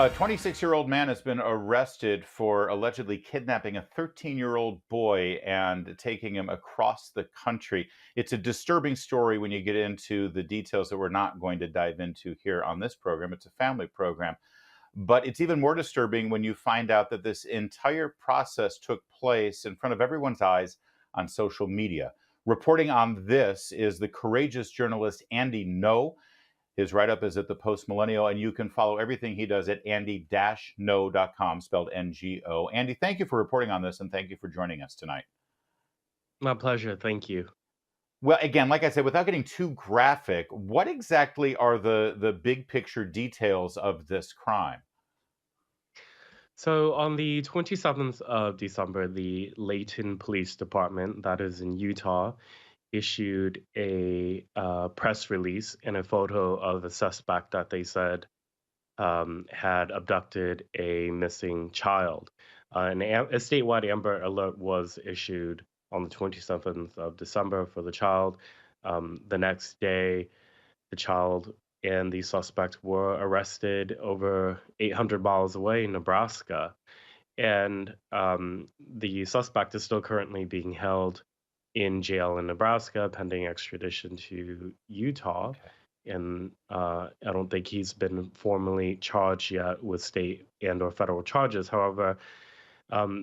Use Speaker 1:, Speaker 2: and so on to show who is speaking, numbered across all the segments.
Speaker 1: A 26-year-old man has been arrested for allegedly kidnapping a 13-year-old boy and taking him across the country. It's a disturbing story when you get into the details that we're not going to dive into here on this program. It's a family program. But it's even more disturbing when you find out that this entire process took place in front of everyone's eyes on social media. Reporting on this is the courageous journalist Andy No. His write up is at the Post Millennial, and you can follow everything he does at andy-no.com, spelled NGO. Andy, thank you for reporting on this, and thank you for joining us tonight.
Speaker 2: My pleasure. Thank you.
Speaker 1: Well, again, like I said, without getting too graphic, what exactly are the big picture details of this crime?
Speaker 2: So, on the 27th of December, the Layton Police Department, that is in Utah, issued a press release and a photo of a suspect that they said had abducted a missing child. A statewide Amber Alert was issued on the 27th of December for the child. The next day, the child and the suspect were arrested over 800 miles away in Nebraska. And the suspect is still currently being held in jail in Nebraska pending extradition to Utah.
Speaker 1: Okay.
Speaker 2: And I don't think he's been formally charged yet with state and or federal charges. However,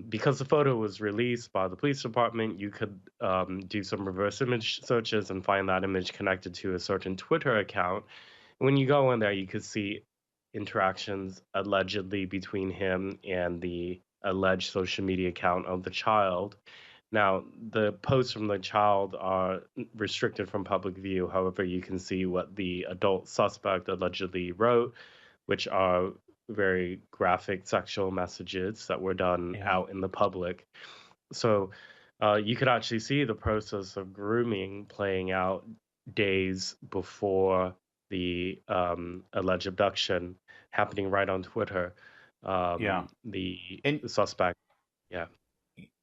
Speaker 2: because the photo was released by the police department, you could do some reverse image searches and find that image connected to a certain Twitter account. When you go in there, you could see interactions allegedly between him and the alleged social media account of the child. Now, the posts from the child are restricted from public view. However, you can see what the adult suspect allegedly wrote, which are very graphic sexual messages that were done
Speaker 1: Yeah.
Speaker 2: out in the public. So you could actually see the process of grooming playing out days before the alleged abduction happening right on Twitter.
Speaker 1: Yeah.
Speaker 2: The
Speaker 1: And
Speaker 2: suspect, yeah.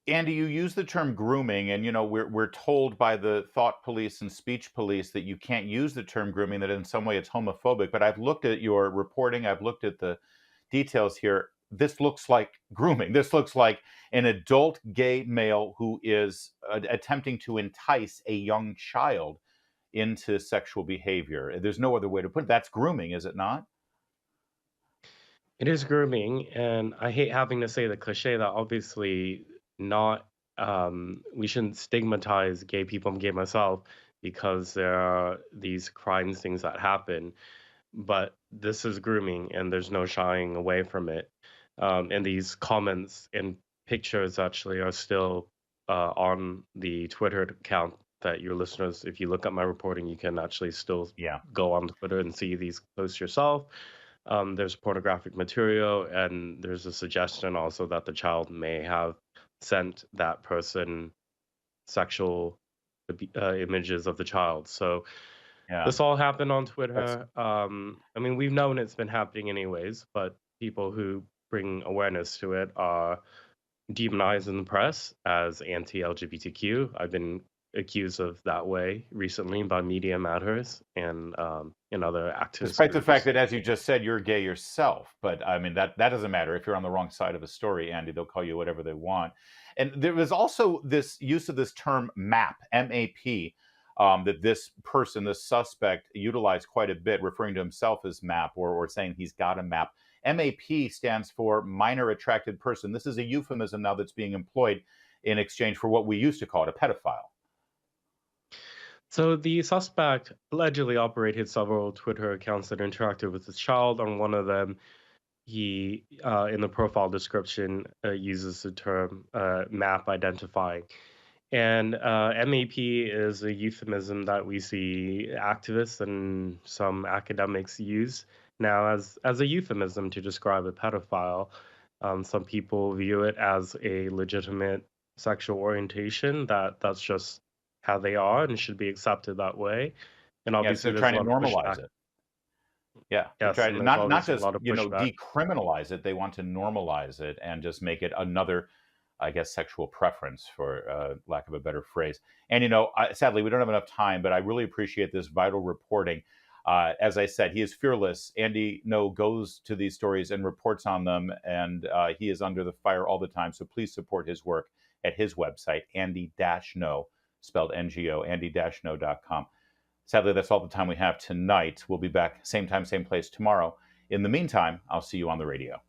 Speaker 1: Andy, you use the term grooming, and we're told by the thought police and speech police that you can't use the term grooming, that in some way it's homophobic. But I've looked at your reporting, I've looked at the details here. This looks like grooming. This looks like an adult gay male who is attempting to entice a young child into sexual behavior. There's no other way to put it. That's grooming, is it not?
Speaker 2: It is grooming, and I hate having to say the cliche that obviously not we shouldn't stigmatize gay people. I'm gay myself because there are these crimes, things that happen. But this is grooming, and there's no shying away from it. And these comments and pictures actually are still on the Twitter account that your listeners, if you look at my reporting, you can actually still
Speaker 1: Yeah.
Speaker 2: go on Twitter and see these posts yourself. There's pornographic material, and there's a suggestion also that the child may have sent that person sexual images of the child. So
Speaker 1: Yeah.
Speaker 2: this all happened on
Speaker 1: That's
Speaker 2: Twitter. I mean, we've known it's been happening anyways, but people who bring awareness to it are demonized in the press as anti-LGBTQ. I've been accused of that way recently by Media Matters and other activist
Speaker 1: despite the fact
Speaker 2: groups.
Speaker 1: that, as you just said, you're gay yourself. But I mean, that doesn't matter. If you're on the wrong side of a story, Andy, they'll call you whatever they want. And there was also this use of this term MAP, M-A.P, that this person, this suspect, utilized quite a bit, referring to himself as MAP, or saying he's got a MAP. MAP stands for minor attracted person. This is a euphemism now that's being employed in exchange for what we used to call it, a pedophile.
Speaker 2: So the suspect allegedly operated several Twitter accounts that interacted with the child. On one of them, he, in the profile description, uses the term map identifying. And MAP is a euphemism that we see activists and some academics use now as a euphemism to describe a pedophile. Some people view it as a legitimate sexual orientation that's just how they are and should be accepted that way. And
Speaker 1: Yes,
Speaker 2: obviously,
Speaker 1: they're
Speaker 2: there's a
Speaker 1: trying to
Speaker 2: lot of
Speaker 1: normalize
Speaker 2: pushback.
Speaker 1: it. Yeah, they're
Speaker 2: Yes,
Speaker 1: trying
Speaker 2: and
Speaker 1: to
Speaker 2: there's
Speaker 1: not
Speaker 2: obviously a
Speaker 1: just,
Speaker 2: lot of pushback.
Speaker 1: decriminalize it. They want to normalize it and just make it another, I guess, sexual preference, for lack of a better phrase. And sadly, we don't have enough time, but I really appreciate this vital reporting. As I said, he is fearless. Andy No goes to these stories and reports on them, and he is under the fire all the time. So please support his work at his website, Andy-No, spelled NGO, andy-no.com. Sadly, that's all the time we have tonight. We'll be back same time, same place tomorrow. In the meantime, I'll see you on the radio.